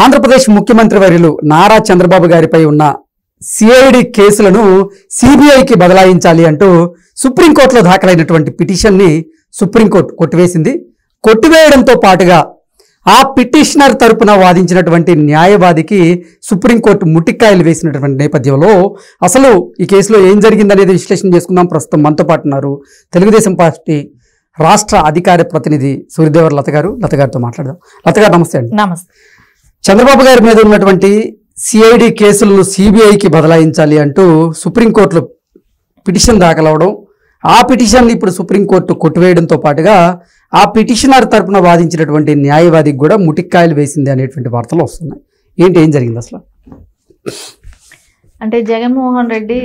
ఆంధ్రప్రదేశ్ ముఖ్యమంత్రి వర్యులు నారా చంద్రబాబు గారిపై ఉన్న సిఐడి కేసులను సిబిఐకి బదలాయించాలి అంటూ సుప్రీంకోర్టులో దాఖలైనటువంటి పిటిషన్ని సుప్రీంకోర్టు కొట్టివేసింది. కొట్టివేయడంతో పాటుగా ఆ పిటిషనర్ తరపున వాదించినటువంటి న్యాయవాదికి సుప్రీంకోర్టు ముట్టికాయలు వేసినటువంటి నేపథ్యంలో అసలు ఈ కేసులో ఏం జరిగిందనేది విశ్లేషణ చేసుకుందాం. ప్రస్తుతం మనతో పాటు ఉన్నారు తెలుగుదేశం పార్టీ రాష్ట్ర అధికార ప్రతినిధి సూర్యదేవర లత గారు. లత గారితో మాట్లాడదాం. లత గారు నమస్తే అండి. నమస్తే. చంద్రబాబు గారి మీద ఉన్నటువంటి సిఐడి కేసులను సిబిఐకి బదలాయించాలి అంటూ సుప్రీంకోర్టులో పిటిషన్ దాఖలవడం, ఆ పిటిషన్ ఇప్పుడు సుప్రీంకోర్టు కొట్టివేయడంతో పాటుగా ఆ పిటిషనర్ తరపున వాదించినటువంటి న్యాయవాదికి కూడా ముటిక్కాయలు వేసింది అనేటువంటి వార్తలు వస్తున్నాయి. ఏం జరిగింది అసలు? అంటే జగన్మోహన్ రెడ్డి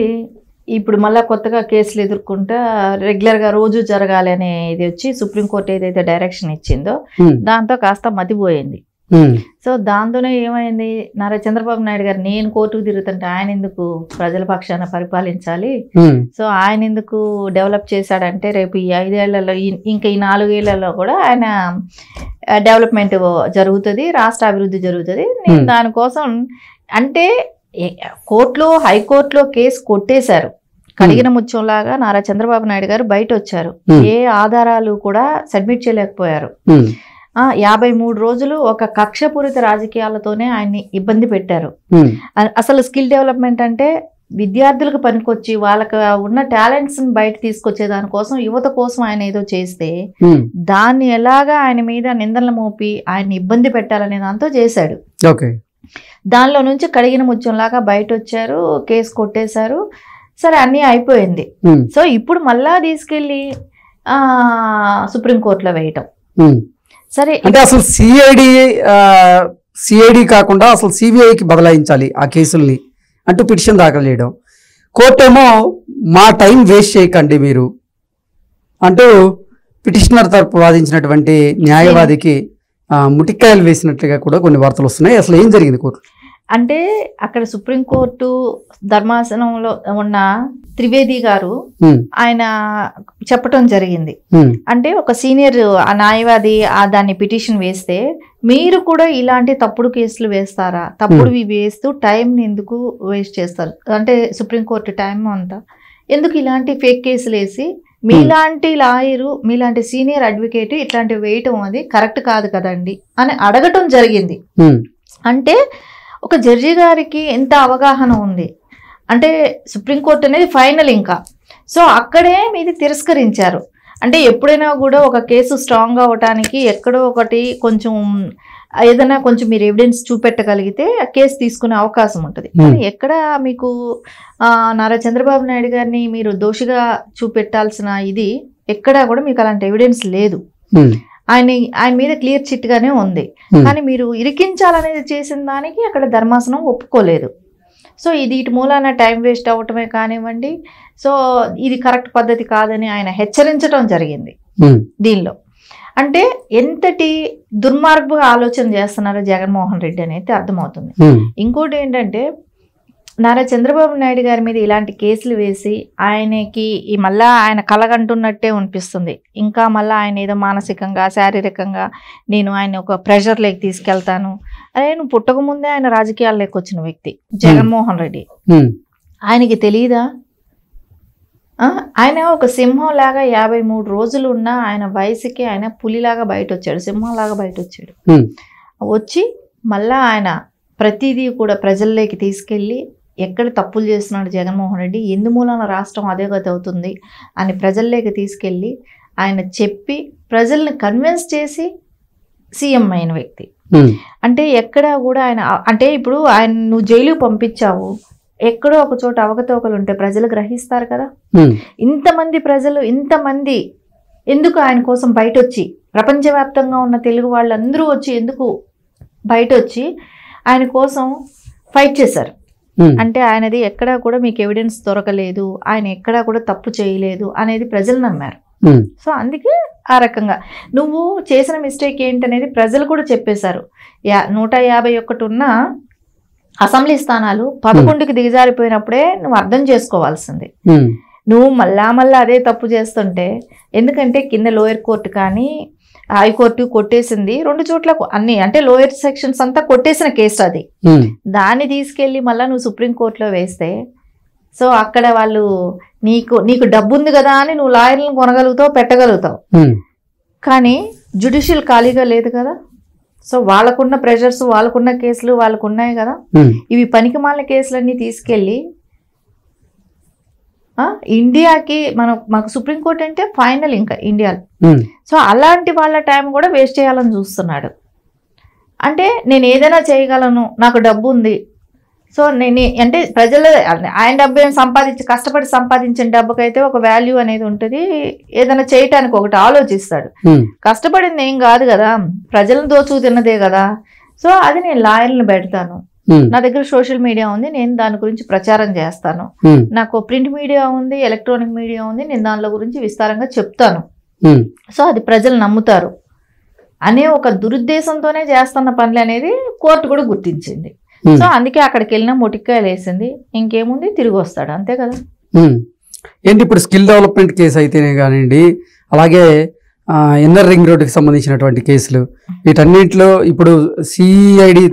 ఇప్పుడు మళ్ళీ కొత్తగా కేసులు ఎదుర్కొంటా రెగ్యులర్గా రోజు జరగాలి అనే ఇది వచ్చి సుప్రీంకోర్టు ఏదైతే డైరెక్షన్ ఇచ్చిందో దాంతో కాస్త మతిపోయింది. సో దాంతోనే ఏమైంది, నారా చంద్రబాబు నాయుడు గారు నేను కోర్టుకు తిరుగుతుంటే ఆయన ఎందుకు ప్రజల పక్షాన పరిపాలించాలి, సో ఆయన ఎందుకు డెవలప్ చేశాడంటే రేపు ఈ 5 ఏళ్లలో ఇంకా ఈ 4 ఏళ్లలో కూడా ఆయన డెవలప్మెంట్ జరుగుతుంది, రాష్ట్ర అభివృద్ధి జరుగుతుంది. నేను దానికోసం అంటే కోర్టులో హైకోర్టులో కేసు కొట్టేశారు, కడిగిన ముత్యంలాగా నారా చంద్రబాబు నాయుడు గారు బయట వచ్చారు. ఏ ఆధారాలు కూడా సబ్మిట్ చేయలేకపోయారు. 53 రోజులు ఒక కక్షపూరిత రాజకీయాలతోనే ఆయన్ని ఇబ్బంది పెట్టారు. అసలు స్కిల్ డెవలప్మెంట్ అంటే విద్యార్థులకు పనికొచ్చి వాళ్ళకి ఉన్న టాలెంట్స్ బయట తీసుకొచ్చే దానికోసం యువత కోసం ఆయన ఏదో చేస్తే దాన్ని ఎలాగా ఆయన మీద నిందనలు మోపి ఆయన్ని ఇబ్బంది పెట్టాలనే దాంతో చేశాడు. దానిలో నుంచి కడిగిన ముత్యంలాగా బయట వచ్చారు, కేసు కొట్టేశారు. సరే అన్నీ అయిపోయింది. సో ఇప్పుడు మళ్ళా తీసుకెళ్ళి సుప్రీంకోర్టులో వేయటం సరే. అంటే అసలు సిఐడి కాకుండా అసలు సిబిఐకి బదలాయించాలి ఆ కేసుల్ని అంటూ పిటిషన్ దాఖలు చేయడం, కోర్టేమో మా టైం వేస్ట్ చేయకండి మీరు అంటూ పిటిషనర్ తరపు వాదించినటువంటి న్యాయవాదికి ముటిక్కాయలు వేసినట్లుగా కూడా కొన్ని వార్తలు వస్తున్నాయి. అసలు ఏం జరిగింది కోర్టు అంటే అక్కడ సుప్రీంకోర్టు ధర్మాసనంలో ఉన్న త్రివేది గారు ఆయన చెప్పటం జరిగింది. అంటే ఒక సీనియర్ న్యాయవాది దాన్ని పిటిషన్ వేస్తే మీరు కూడా ఇలాంటి తప్పుడు కేసులు వేస్తారా, తప్పుడువి వేస్తూ టైంని ఎందుకు వేస్ట్ చేస్తారు, అంటే సుప్రీంకోర్టు టైం అంతా ఎందుకు ఇలాంటి ఫేక్ కేసులు వేసి మీలాంటి లాయరు మీలాంటి సీనియర్ అడ్వకేట్ ఇట్లాంటివి వేయటం అది కరెక్ట్ కాదు కదండి అని అడగటం జరిగింది. అంటే ఒక జడ్జి గారికి ఎంత అవగాహన ఉంది అంటే సుప్రీంకోర్టు అనేది ఫైనల్ ఇంకా. సో అక్కడే మీది తిరస్కరించారు. అంటే ఎప్పుడైనా కూడా ఒక కేసు స్ట్రాంగ్ అవ్వటానికి ఎక్కడో ఒకటి కొంచెం ఏదైనా కొంచెం మీరు ఎవిడెన్స్ చూపెట్టగలిగితే ఆ కేసు తీసుకునే అవకాశం ఉంటుంది. కానీ ఎక్కడ మీకు నారా చంద్రబాబు నాయుడు గారిని మీరు దోషిగా చూపెట్టాల్సిన ఇది ఎక్కడా కూడా మీకు అలాంటి ఎవిడెన్స్ లేదు. ఆయన మీద క్లియర్ చిట్ గానే ఉంది. కానీ మీరు ఇరికించాలనేది చేసిన దానికి అక్కడ ధర్మాసనం ఒప్పుకోలేదు. సో ఇది ఇటు మూలాన టైం వేస్ట్ అవ్వటమే కానివ్వండి, సో ఇది కరెక్ట్ పద్ధతి కాదని ఆయన హెచ్చరించడం జరిగింది. దీనిలో అంటే ఎంతటి దుర్మార్గంగా ఆలోచన చేస్తున్నారో జగన్మోహన్ రెడ్డి అనేది అర్థమవుతుంది. ఇంకోటి ఏంటంటే నారా చంద్రబాబు నాయుడు గారి మీద ఇలాంటి కేసులు వేసి ఆయనకి మళ్ళా ఆయన కలగంటున్నట్టే అనిపిస్తుంది. ఇంకా మళ్ళీ ఆయన ఏదో మానసికంగా శారీరకంగా నేను ఆయన ఒక ప్రెషర్లోకి తీసుకెళ్తాను. అదే నువ్వు పుట్టక ముందే ఆయన రాజకీయాల్లోకి వచ్చిన వ్యక్తి జగన్మోహన్ రెడ్డి, ఆయనకి తెలియదా? ఆయన ఒక సింహం లాగా 53 రోజులు ఉన్న ఆయన వయసుకి ఆయన పులిలాగా బయట వచ్చాడు, సింహంలాగా బయట వచ్చాడు. వచ్చి మళ్ళా ఆయన ప్రతిదీ కూడా ప్రజల్లోకి తీసుకెళ్ళి ఎక్కడ తప్పులు చేస్తున్నాడు జగన్మోహన్ రెడ్డి, ఎందుమూలన రాష్ట్రం అదే గతి అవుతుంది అని ప్రజల్లోకి తీసుకెళ్ళి ఆయన చెప్పి ప్రజల్ని కన్విన్స్ చేసి సీఎం అయిన వ్యక్తి. అంటే ఎక్కడా కూడా ఆయన అంటే ఇప్పుడు ఆయన నువ్వు జైలుకి పంపించావు, ఎక్కడో ఒక చోట అవకతవకలు ఉంటే ప్రజలు గ్రహిస్తారు కదా. ఇంతమంది ప్రజలు ఇంతమంది ఎందుకు ఆయన కోసం బయట వచ్చి ప్రపంచవ్యాప్తంగా ఉన్న తెలుగు వాళ్ళందరూ వచ్చి ఎందుకు బయట వచ్చి ఆయన కోసం ఫైట్ చేశారు అంటే ఆయనది ఎక్కడా కూడా మీకు ఎవిడెన్స్ దొరకలేదు, ఆయన ఎక్కడా కూడా తప్పు చేయలేదు అనేది ప్రజలు నమ్మారు. సో అందుకే ఆ రకంగా నువ్వు చేసిన మిస్టేక్ ఏంటనేది ప్రజలు కూడా చెప్పేశారు. 151 ఉన్న అసెంబ్లీ స్థానాలు 11కి దిగజారిపోయినప్పుడే నువ్వు అర్థం చేసుకోవాల్సింది. నువ్వు మళ్ళా అదే తప్పు చేస్తుంటే, ఎందుకంటే కింద లోయర్ కోర్టు కానీ హైకోర్టు కొట్టేసింది 2 చోట్ల అన్ని, అంటే లోయర్ సెక్షన్స్ అంతా కొట్టేసిన కేసు అది. దాన్ని తీసుకెళ్ళి మళ్ళీ నువ్వు సుప్రీంకోర్టులో వేస్తే, సో అక్కడ వాళ్ళు నీకు డబ్బు ఉంది కదా అని నువ్వు లాయర్లను కొనగలుగుతావు, పెట్టగలుగుతావు, కానీ జ్యుడిషియల్ ఖాళీగా లేదు కదా. సో వాళ్ళకున్న ప్రెషర్స్, వాళ్ళకున్న కేసులు వాళ్ళకున్నాయి కదా. ఇవి పనికిమాలిన కేసులన్నీ తీసుకెళ్ళి ఇండియాకి మాకు సుప్రీంకోర్టు అంటే ఫైనల్ ఇంకా ఇండియాలో. సో అలాంటి వాళ్ళ టైం కూడా వేస్ట్ చేయాలని చూస్తున్నాడు. అంటే నేను ఏదైనా చేయగలను, నాకు డబ్బు ఉంది, సో నేను అంటే ప్రజలు ఆయన డబ్బు ఏం కష్టపడి సంపాదించిన డబ్బుకైతే ఒక వాల్యూ అనేది ఉంటుంది. ఏదైనా చేయటానికి ఒకటి ఆలోచిస్తాడు. కష్టపడింది ఏం కాదు కదా, ప్రజలను దోచుకు తిన్నదే కదా. సో అది నేను లాయర్లను పెడతాను, నా దగ్గర సోషల్ మీడియా ఉంది, నేను దాని గురించి ప్రచారం చేస్తాను, నాకు ప్రింట్ మీడియా ఉంది, ఎలక్ట్రానిక్ మీడియా ఉంది, నేను దానిలో గురించి విస్తారంగా చెప్తాను, సో అది ప్రజలు నమ్ముతారు అనే ఒక దురుద్దేశంతోనే చేస్తున్న పనులు అనేది కోర్టు కూడా గుర్తించింది. సో అందుకే అక్కడికి వెళ్ళినా మొటిక్కాయలు వేసింది, ఇంకేముంది తిరిగి వస్తాడు, అంతే కదా. ఏంటి ఇప్పుడు స్కిల్ డెవలప్మెంట్ కేసు అయితేనే కానివ్వండి, అలాగే ఇన్నర్ రింగ్ రోడ్డుకి సంబంధించినటువంటి కేసులు, వీటన్నిటిలో ఇప్పుడు సిఐడి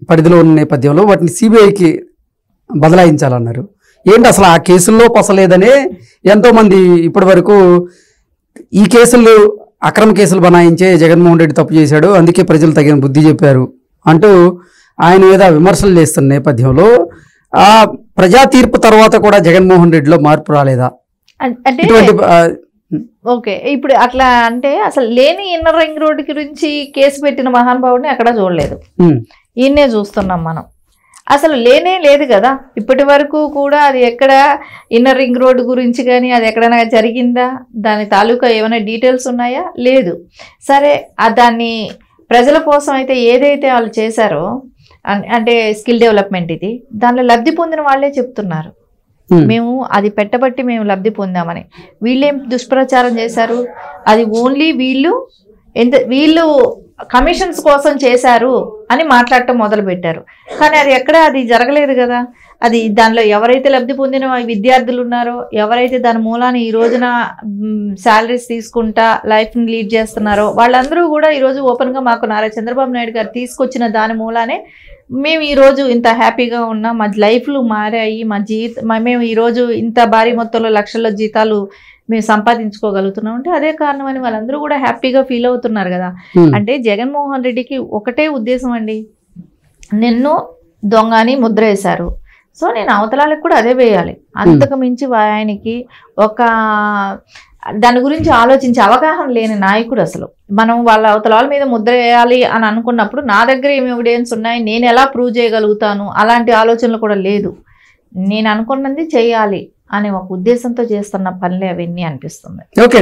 పరిధిలో ఉన్న నేపథ్యంలో వాటిని సిబిఐకి బదలాయించాలన్నారు. ఏంటి అసలు ఆ కేసుల్లో పొసలేదనే ఎంతోమంది ఇప్పటి వరకు ఈ కేసులు అక్రమ కేసులు బనాయించే జగన్మోహన్ రెడ్డి తప్పు చేశాడు, అందుకే ప్రజలు తగిన బుద్ధి చెప్పారు అంటూ ఆయన మీద విమర్శలు చేస్తున్న నేపథ్యంలో ఆ ప్రజా తీర్పు తర్వాత కూడా జగన్మోహన్ రెడ్డిలో మార్పు రాలేదా? అంటే ఓకే, ఇప్పుడు అట్లా అంటే అసలు లేని ఇన్నర్ రింగ్ రోడ్డు గురించి కేసు పెట్టిన మహానుభావుడిని ఎక్కడా చూడలేదు, ఈయన్నే చూస్తున్నాం మనం. అసలు లేనే లేదు కదా ఇప్పటి వరకు కూడా. అది ఎక్కడ ఇన్నర్ రింగ్ రోడ్డు గురించి కానీ అది ఎక్కడైనా జరిగిందా, దాని తాలూకా ఏమైనా డీటెయిల్స్ ఉన్నాయా? లేదు. సరే, దాన్ని ప్రజల కోసం అయితే ఏదైతే వాళ్ళు చేశారో, అంటే స్కిల్ డెవలప్మెంట్, ఇది దానిలో లబ్ధి పొందిన వాళ్ళే చెప్తున్నారు, మేము అది పెట్టబట్టి మేము లబ్ధి పొందామని. వీళ్ళేం దుష్ప్రచారం చేశారు, అది ఓన్లీ వీళ్ళు కమిషన్స్ కోసం చేశారు అని మాట్లాడటం మొదలు పెట్టారు. కానీ అది అది జరగలేదు కదా. అది దానిలో ఎవరైతే లబ్ధి పొందిన విద్యార్థులు ఉన్నారో, ఎవరైతే దాని మూలాన ఈ రోజున శాలరీస్ తీసుకుంటా లైఫ్ని లీడ్ చేస్తున్నారో, వాళ్ళందరూ కూడా ఈరోజు ఓపెన్గా మాకు నారా చంద్రబాబు నాయుడు గారు తీసుకొచ్చిన దాని మూలానే మేము ఈరోజు ఇంత హ్యాపీగా ఉన్నాం, మా లైఫ్లు మారాయి, మేము ఈరోజు ఇంత భారీ మొత్తంలో లక్షల జీతాలు మేము సంపాదించుకోగలుగుతున్నాం అంటే అదే కారణం అని వాళ్ళందరూ కూడా హ్యాపీగా ఫీల్ అవుతున్నారు కదా. అంటే జగన్మోహన్ రెడ్డికి ఒకటే ఉద్దేశం అండి, నిన్ను దొంగ అని ముద్ర వేశారు, సో నేను అవతలాలకు కూడా అదే వేయాలి. అంతకు మించి ఆయనకి దాని గురించి ఆలోచించే అవగాహన లేని నాయకుడు. అసలు మనం వాళ్ళ అవతలాల మీద ముద్ర వేయాలి అని అనుకున్నప్పుడు నా దగ్గర ఏమి ఎవిడెన్స్ ఉన్నాయి, నేను ఎలా ప్రూవ్ చేయగలుగుతాను, అలాంటి ఆలోచనలు కూడా లేదు. నేను అనుకున్నది చేయాలి అనే ఒక ఉద్దేశంతో చేస్తున్న పనులే అవన్నీ అనిపిస్తుంది. ఓకే.